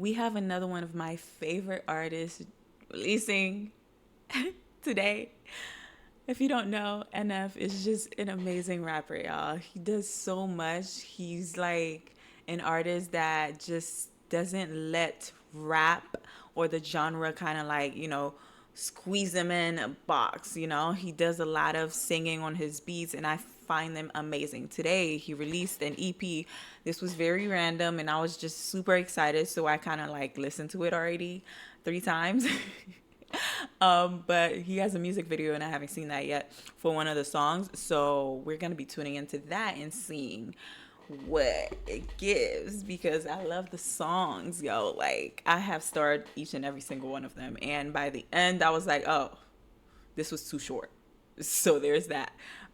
we have another one of my favorite artists releasing today. If you don't know, NF is just an amazing rapper, y'all. He does so much. He's like an artist that just doesn't let rap or the genre kind of like, squeeze him in a box, He does a lot of singing on his beats and I find them amazing. Today, he released an EP. This was very random and I was just super excited, so I kind of like listened to it already 3 times. But he has a music video and I haven't seen that yet for one of the songs. So we're going to be tuning into that and seeing what it gives because I love the songs, yo. Like, I have starred each and every single one of them. And by the end, I was like, oh, this was too short. So there's that.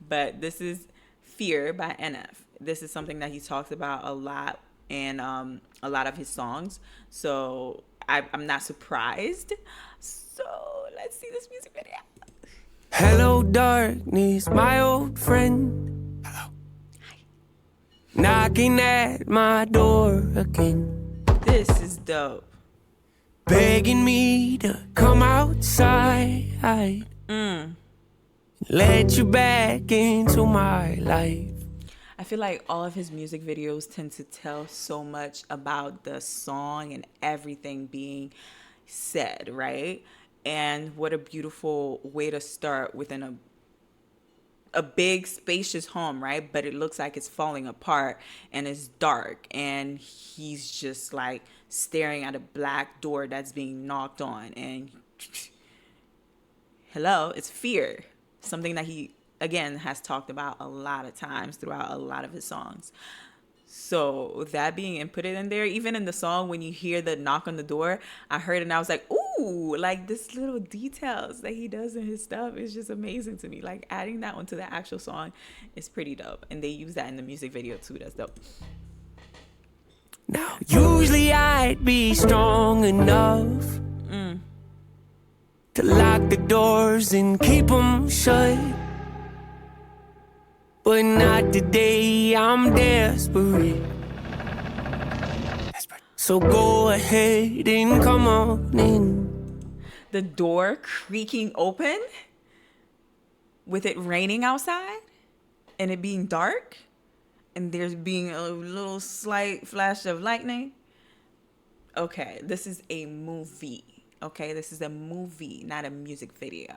But this is Fear by NF. This is something that he talks about a lot in a lot of his songs. So I'm not surprised. So let's see this music video. Hello, darkness, my old friend. Hello. Hi. Knocking at my door again. This is dope. Begging me to come outside. Let you back into my life. I feel like all of his music videos tend to tell so much about the song and everything being said, right? And what a beautiful way to start within a big spacious home, right? But it looks like it's falling apart and it's dark and he's just like staring at a black door that's being knocked on and hello, it's fear. Something that he again has talked about a lot of times throughout a lot of his songs. So that being inputted in there, even in the song, when you hear the knock on the door, I heard it and I was like, ooh, like this little details that he does in his stuff is just amazing to me. Like adding that onto the actual song is pretty dope. And they use that in the music video too. That's dope. Now, usually I'd be strong enough to lock the doors and keep them shut. But not today, I'm desperate. So go ahead and come on in. The door creaking open with it raining outside and it being dark and there's being a little slight flash of lightning. Okay, this is a movie. Okay, this is a movie, not a music video.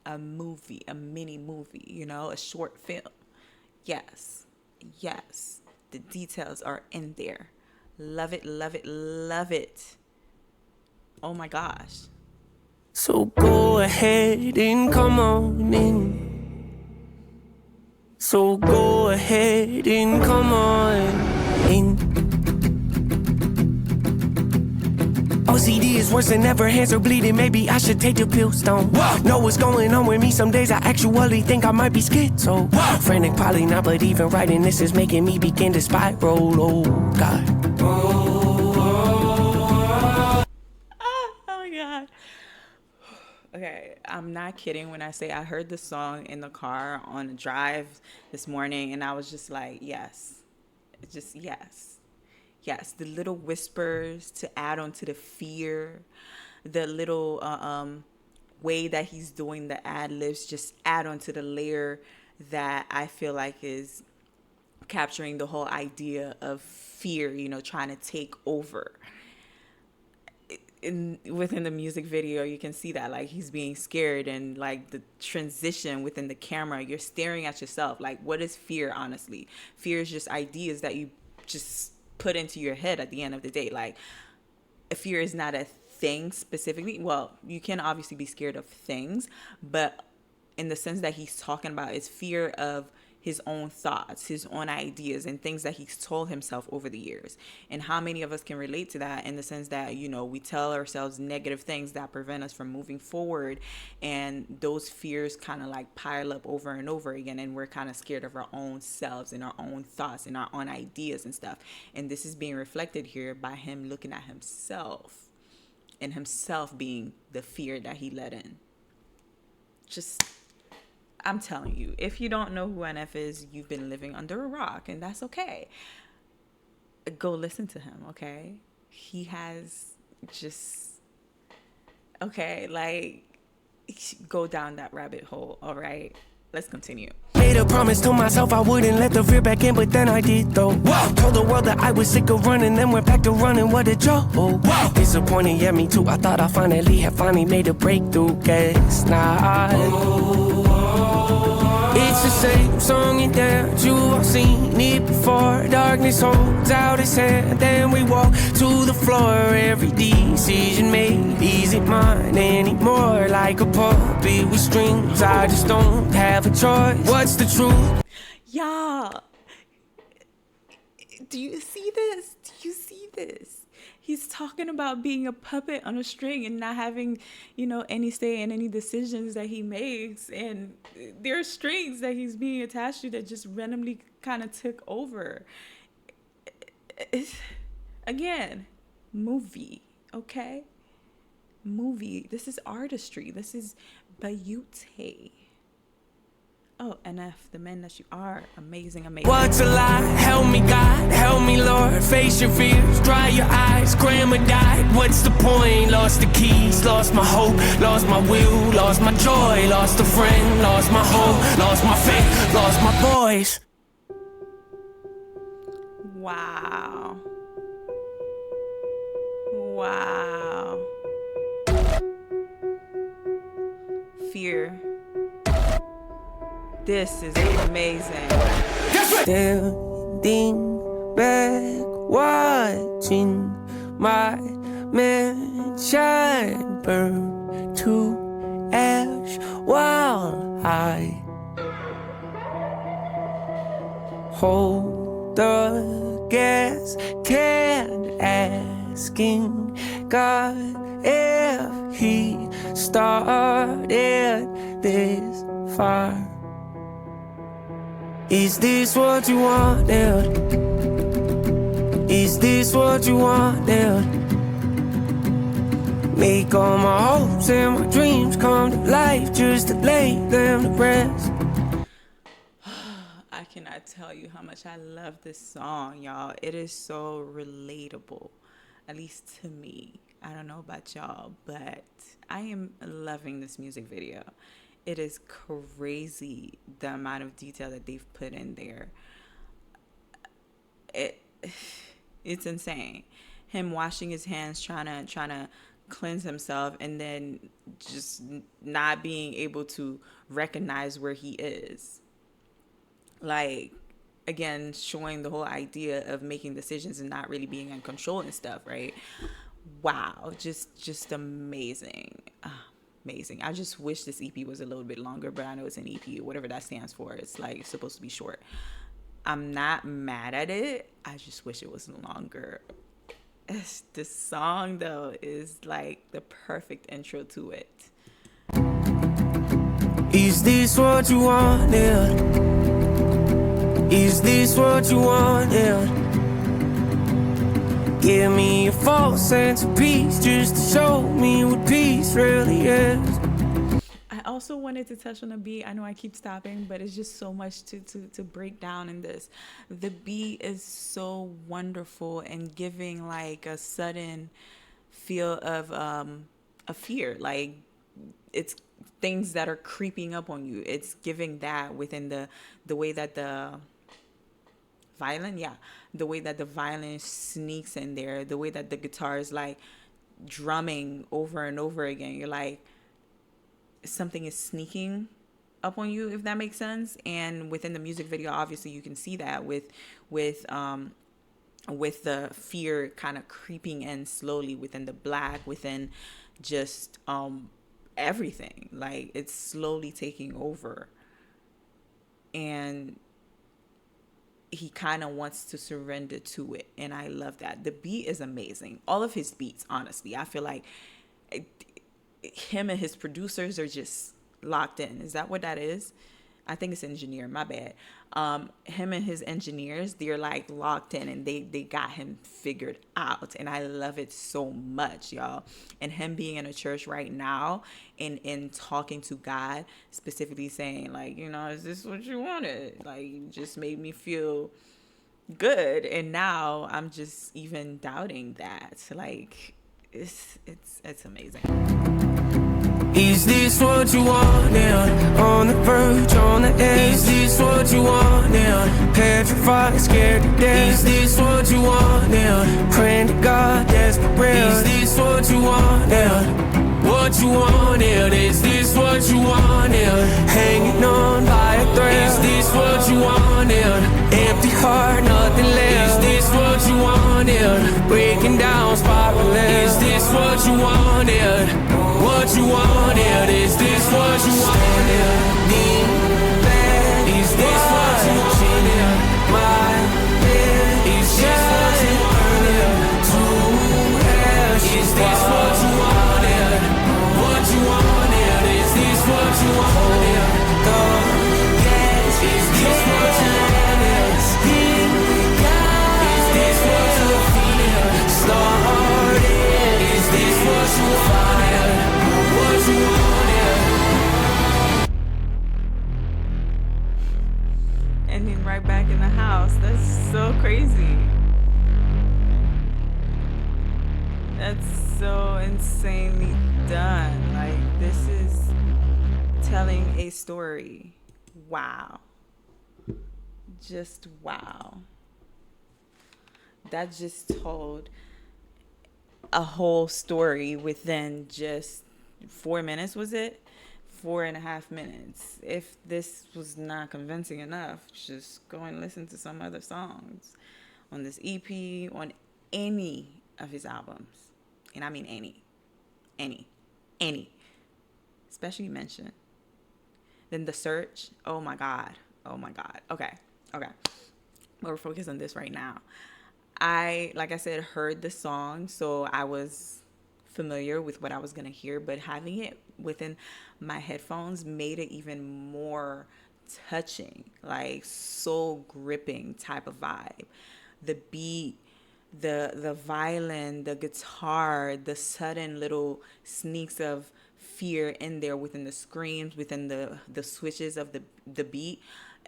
A movie, a mini movie, a short film. Yes, the details are in there. Love it, love it, love it. Oh my gosh. So go ahead and come on in. So go ahead and come on in. OCD is worse than ever, hands are bleeding, maybe I should take the pills down. Know what's going on with me, some days I actually think I might be schizo. Frantic, probably not, but even writing this is making me begin to spiral, oh God. Oh my God. Okay, I'm not kidding when I say I heard the song in the car on a drive this morning and I was just like, yes. Just yes. Yes, the little whispers to add on to the fear, the little way that he's doing the ad libs just add on to the layer that I feel like is capturing the whole idea of fear, trying to take over. Within the music video, you can see that like he's being scared and like the transition within the camera, you're staring at yourself. Like, what is fear? Honestly, fear is just ideas that you just put into your head at the end of the day. Like, fear is not a thing specifically. Well, you can obviously be scared of things, but in the sense that he's talking about is fear of his own thoughts, his own ideas, and things that he's told himself over the years. And how many of us can relate to that in the sense that, we tell ourselves negative things that prevent us from moving forward. And those fears kind of like pile up over and over again. And we're kind of scared of our own selves and our own thoughts and our own ideas and stuff. And this is being reflected here by him looking at himself and himself being the fear that he let in. Just, I'm telling you, if you don't know who NF is, you've been living under a rock, and that's okay. Go listen to him, okay? he has just, okay, like, go down that rabbit hole. All right, let's continue. Made a promise to myself I wouldn't let the fear back in, but then I did though. Whoa. Told the world that I was sick of running, then went back to running. What a joke. Whoa. Disappointed, yeah, me too. I thought I finally made a breakthrough. Guess not. It's the same song and dance, you have seen it before. Darkness holds out its hand, then we walk to the floor. Every decision made isn't mine anymore. Like a puppet with strings, I just don't have a choice. What's the truth? Y'all, do you see this? Do you see this? He's talking about being a puppet on a string and not having, any say in any decisions that he makes. And there are strings that he's being attached to that just randomly kind of took over. Again, movie, okay? Movie. This is artistry. This is beauté. Oh, NF, the man that you are. Amazing, amazing. What's a lie? Help me, God. Help me, Lord. Face your fears. Dry your eyes. Grandma died. What's the point? Lost the keys. Lost my hope. Lost my will. Lost my joy. Lost a friend. Lost my hope. Lost my faith. Lost my boys. Wow. Wow. Fear. This is amazing. Standing back, watching my mansion burn to ash while I hold the gas can, asking God if He started this fire. Is this what you wanted? Is this what you wanted? Make all my hopes and my dreams come to life just to lay them to rest. I cannot tell you how much I love this song, y'all. It is so relatable, at least to me. I don't know about y'all, but I am loving this music video. It is crazy the amount of detail that they've put in there. It's insane. Him washing his hands, trying to cleanse himself, and then just not being able to recognize where he is. Like, again, showing the whole idea of making decisions and not really being in control and stuff, right? Wow, just amazing. Amazing. I just wish this EP was a little bit longer, but I know it's an EP, whatever that stands for. It's like supposed to be short. I'm not mad at it. I just wish it was longer. The song though is like the perfect intro to it. Is this what you wanted? Is this what you wanted? Give me a false sense of peace just to show me what peace really is. I also wanted to touch on the beat. I know I keep stopping, but it's just so much to break down in this. The beat is so wonderful and giving like a sudden feel of a fear. Like it's things that are creeping up on you. It's giving that within the way that the way that the violin sneaks in there, the way that the guitar is like drumming over and over again. You're like, something is sneaking up on you, if that makes sense. And within the music video, obviously you can see that with the fear kind of creeping in slowly within the black, within just everything. Like it's slowly taking over. And he kind of wants to surrender to it, and I love that. The beat is amazing. All of his beats, honestly, I feel like him and his producers are just locked in. Is that what that is? I think it's engineer, my bad. Him and his engineers, they're like locked in, and they got him figured out, and I love it so much, y'all. And him being in a church right now and talking to God, specifically saying like, is this what you wanted? Like, you just made me feel good. And now I'm just even doubting that. Like, it's amazing. Is this what you want now? On the verge, on the edge. Is this what you want now? Petrified, scared to death. Is this what you want now? Praying to God, desperate. Is this what you want now? What you want now? Is this what you want now? Hanging on by a thread. Is this what you want now? Empty heart, nothing left. Is this what you want now? Breaking down, spiraling. Is this what you want now? What you want now? Is this what you want now? Need bad. Is this what you want now? My bed. Is this what you want now? To have. Is this what you want now? What you want now? Is this what you want now? The gas. Is this what you want now? Speak God. Is this what you feel? Started. Is this what you want now? What you want now? And then right back in the house. That's so crazy. That's so insanely done. Like, this is telling a story. Wow. Just wow. That just told a whole story within just 4 minutes, was it? 4.5 minutes. If this was not convincing enough, just go and listen to some other songs on this EP, on any of his albums. And I mean any. Especially Mention. Then The Search. Oh my God. Okay. But we're focused on this right now. Like I said, heard the song, so I was familiar with what I was going to hear, but having it within my headphones made it even more touching, like soul gripping type of vibe. The beat, the violin, the guitar, the sudden little sneaks of fear in there within the screams, within the switches of the beat.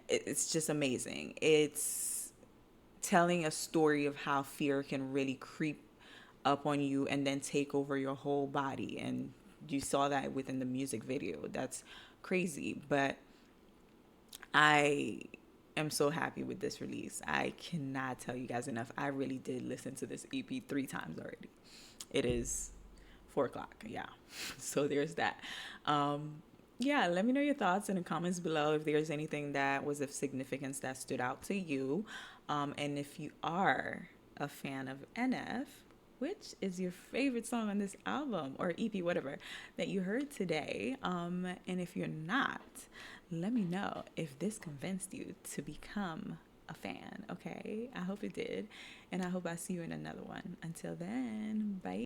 It's just amazing. It's telling a story of how fear can really creep up on you and then take over your whole body. And you saw that within the music video. That's crazy. But I am so happy with this release. I cannot tell you guys enough. I really did listen to this EP 3 times already. It is 4:00. Yeah. So there's that. Yeah, let me know your thoughts in the comments below if there's anything that was of significance that stood out to you. And if you are a fan of NF, which is your favorite song on this album or EP, whatever, that you heard today. And if you're not, let me know if this convinced you to become a fan, okay? I hope it did. And I hope I see you in another one. Until then, bye.